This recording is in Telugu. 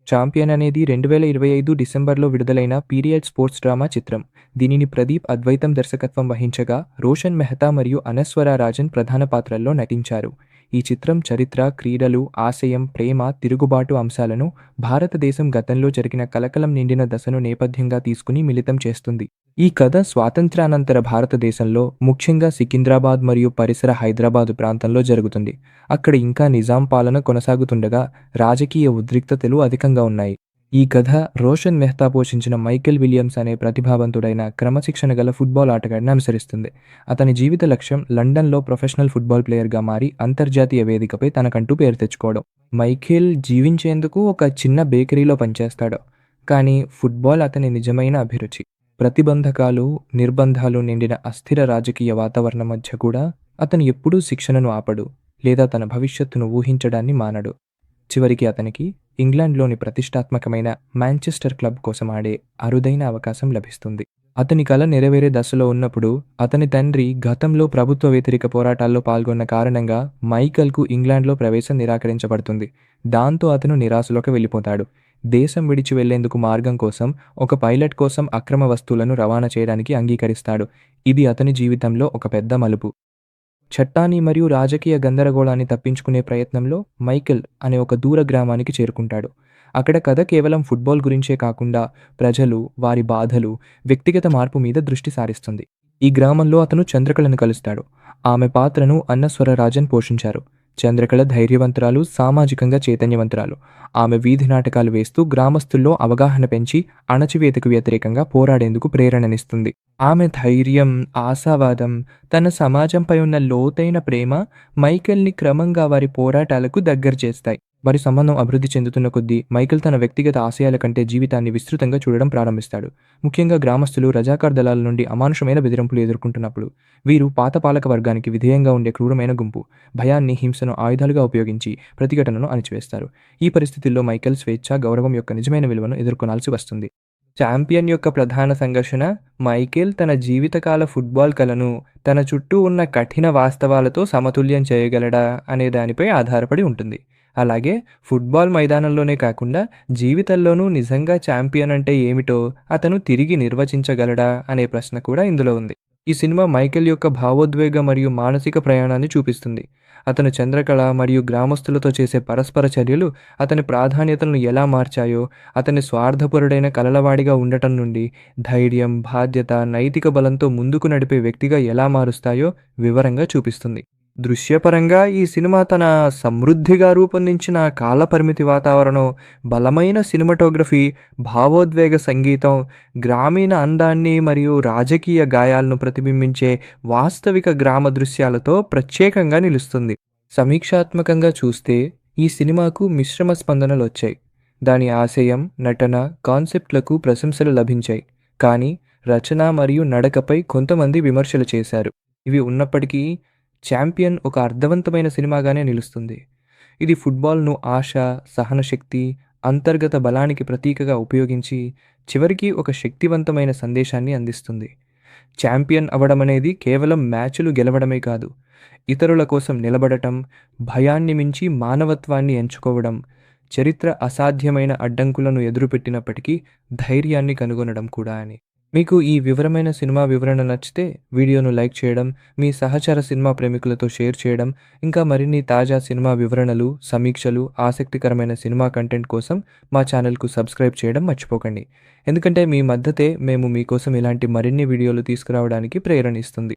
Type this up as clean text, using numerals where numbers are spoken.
చాంపియన్ అనేది 2025 డిసెంబర్లో విడుదలైన పీరియడ్ స్పోర్ట్స్ డ్రామా చిత్రం. దీనిని ప్రదీప్ అద్వైతం దర్శకత్వం వహించగా, రోషన్ మెహతా మరియు అనస్వర రాజన్ ప్రధాన పాత్రల్లో నటించారు. ఈ చిత్రం చరిత్ర, క్రీడలు, ఆశయం, ప్రేమ, తిరుగుబాటు అంశాలను భారతదేశం గతంలో జరిగిన కలకలం నిండిన దశను నేపథ్యంగా తీసుకుని మిళితం చేస్తుంది. ఈ కథ స్వాతంత్ర్యానంతర భారతదేశంలో, ముఖ్యంగా సికింద్రాబాద్ మరియు పరిసర హైదరాబాదు ప్రాంతంలో జరుగుతుంది. అక్కడ ఇంకా నిజాం పాలన కొనసాగుతుండగా రాజకీయ ఉద్రిక్తతలు అధికంగా ఉన్నాయి. ఈ కథ రోషన్ మెహతా పోషించిన మైకేల్ విలియమ్స్ అనే ప్రతిభావంతుడైన, క్రమశిక్షణ గల ఫుట్బాల్ ఆటగాడిని అనుసరిస్తుంది. అతని జీవిత లక్ష్యం లండన్లో ప్రొఫెషనల్ ఫుట్బాల్ ప్లేయర్గా మారి అంతర్జాతీయ వేదికపై తనకంటూ పేరు తెచ్చుకోవడం. మైఖేల్ జీవించేందుకు ఒక చిన్న బేకరీలో పనిచేస్తాడు. కానీ ఫుట్బాల్ అతని నిజమైన అభిరుచి. ప్రతిబంధకాలు, నిర్బంధాలు నిండిన అస్థిర రాజకీయ వాతావరణం మధ్య కూడా అతను ఎప్పుడూ శిక్షణను ఆపడు, లేదా తన భవిష్యత్తును ఊహించడాన్ని మానడు. చివరికి అతనికి ఇంగ్లాండ్లోని ప్రతిష్టాత్మకమైన మాంచెస్టర్ క్లబ్ కోసం ఆడే అరుదైన అవకాశం లభిస్తుంది. అతని కల నెరవేరే దశలో ఉన్నప్పుడు అతని తండ్రి గతంలో ప్రభుత్వ వ్యతిరేక పోరాటాల్లో పాల్గొన్న కారణంగా మైకల్కు ఇంగ్లాండ్లో ప్రవేశం నిరాకరించబడుతుంది. దాంతో అతను నిరాశలోకి వెళ్ళిపోతాడు. దేశం విడిచి వెళ్లేందుకు మార్గం కోసం ఒక పైలట్ కోసం అక్రమ వస్తువులను రవాణా చేయడానికి అంగీకరిస్తాడు. ఇది అతని జీవితంలో ఒక పెద్ద మలుపు. చట్టాన్ని మరియు రాజకీయ గందరగోళాన్ని తప్పించుకునే ప్రయత్నంలో మైకేల్ అనే ఒక దూర గ్రామానికి చేరుకుంటాడు. అక్కడ కథ కేవలం ఫుట్బాల్ గురించే కాకుండా ప్రజలు, వారి బాధలు, వ్యక్తిగత మార్పు మీద దృష్టి సారిస్తుంది. ఈ గ్రామంలో అతను చంద్రకళను కలుస్తాడు. ఆమె పాత్రను అన్నస్వర రాజన్ పోషించారు. చంద్రకళ ధైర్యవంతురాలు, సామాజికంగా చైతన్యవంతురాలు. ఆమె వీధి నాటకాలు వేస్తూ గ్రామస్తుల్లో అవగాహన పెంచి అణచివేతకు వ్యతిరేకంగా పోరాడేందుకు ప్రేరణనిస్తుంది. ఆమె ధైర్యం, ఆశావాదం, తన సమాజంపై ఉన్న లోతైన ప్రేమ మైకేల్ని క్రమంగా వారి పోరాటాలకు దగ్గర చేస్తాయి. వారి సంబంధం అభివృద్ధి చెందుతున్న కొద్దీ మైకేల్ తన వ్యక్తిగత ఆశయాల కంటే జీవితాన్ని విస్తృతంగా చూడడం ప్రారంభిస్తాడు. ముఖ్యంగా గ్రామస్తులు రజాకార్ దళాల నుండి అమానుషమైన బెదిరింపులు ఎదుర్కొంటున్నప్పుడు. వీరు పాత పాలక వర్గానికి విధేయంగా ఉండే క్రూరమైన గుంపు. భయాన్ని, హింసను ఆయుధాలుగా ఉపయోగించి ప్రతిఘటనను అణిచివేస్తారు. ఈ పరిస్థితుల్లో మైకేల్ స్వేచ్ఛ, గౌరవం యొక్క నిజమైన విలువను ఎదుర్కొనాల్సి వస్తుంది. ఛాంపియన్ యొక్క ప్రధాన సంఘర్షణ మైకేల్ తన జీవితకాల ఫుట్బాల్ కలను తన చుట్టూ ఉన్న కఠిన వాస్తవాలతో సమతుల్యం చేయగలడా అనే దానిపై ఆధారపడి ఉంటుంది. అలాగే ఫుట్బాల్ మైదానంలోనే కాకుండా జీవితంలోనూ నిజంగా ఛాంపియన్ అంటే ఏమిటో అతను తిరిగి నిర్వచించగలడా అనే ప్రశ్న కూడా ఇందులో ఉంది. ఈ సినిమా మైకేల్ యొక్క భావోద్వేగ మరియు మానసిక ప్రయాణాన్ని చూపిస్తుంది. అతను చంద్రకళ మరియు గ్రామస్తులతో చేసే పరస్పర చర్యలు అతని ప్రాధాన్యతలను ఎలా మార్చాయో, అతని స్వార్థపరుడైన కలలవాడిగా ఉండటం నుండి ధైర్యం, బాధ్యత, నైతిక బలంతో ముందుకు నడిపే వ్యక్తిగా ఎలా మారుస్తాయో వివరంగా చూపిస్తుంది. దృశ్యపరంగా ఈ సినిమా తన సమృద్ధిగా రూపొందించిన కాలపరిమితి వాతావరణం, బలమైన సినిమాటోగ్రఫీ, భావోద్వేగ సంగీతం, గ్రామీణ అందాన్ని మరియు రాజకీయ గాయాలను ప్రతిబింబించే వాస్తవిక గ్రామ దృశ్యాలతో ప్రత్యేకంగా నిలుస్తుంది. సమీక్షాత్మకంగా చూస్తే ఈ సినిమాకు మిశ్రమ స్పందనలు వచ్చాయి. దాని ఆశయం, నటన, కాన్సెప్ట్లకు ప్రశంసలు లభించాయి. కానీ రచన మరియు నడకపై కొంతమంది విమర్శలు చేశారు. ఇవి ఉన్నప్పటికీ ఛాంపియన్ ఒక అర్థవంతమైన సినిమాగానే నిలుస్తుంది. ఇది ఫుట్బాల్ను ఆశ, సహనశక్తి, అంతర్గత బలానికి ప్రతీకగా ఉపయోగించి చివరికి ఒక శక్తివంతమైన సందేశాన్ని అందిస్తుంది. ఛాంపియన్ అవడం అనేది కేవలం మ్యాచ్లు గెలవడమే కాదు, ఇతరుల కోసం నిలబడటం, భయాన్ని మించి మానవత్వాన్ని ఎంచుకోవడం, చరిత్ర అసాధ్యమైన అడ్డంకులను ఎదురుపెట్టినప్పటికీ ధైర్యాన్ని కనుగొనడం కూడా అని. మీకు ఈ వివరమైన సినిమా వివరణ నచ్చితే వీడియోను లైక్ చేయడం, మీ సహచర సినిమా ప్రేమికులతో షేర్ చేయడం, ఇంకా మరిన్ని తాజా సినిమా వివరణలు, సమీక్షలు, ఆసక్తికరమైన సినిమా కంటెంట్ కోసం మా ఛానల్కు సబ్స్క్రైబ్ చేయడం మర్చిపోకండి. ఎందుకంటే మీ మద్దతే మేము మీకోసం ఇలాంటి మరిన్ని వీడియోలు తీసుకురావడానికి ప్రేరణ ఇస్తుంది.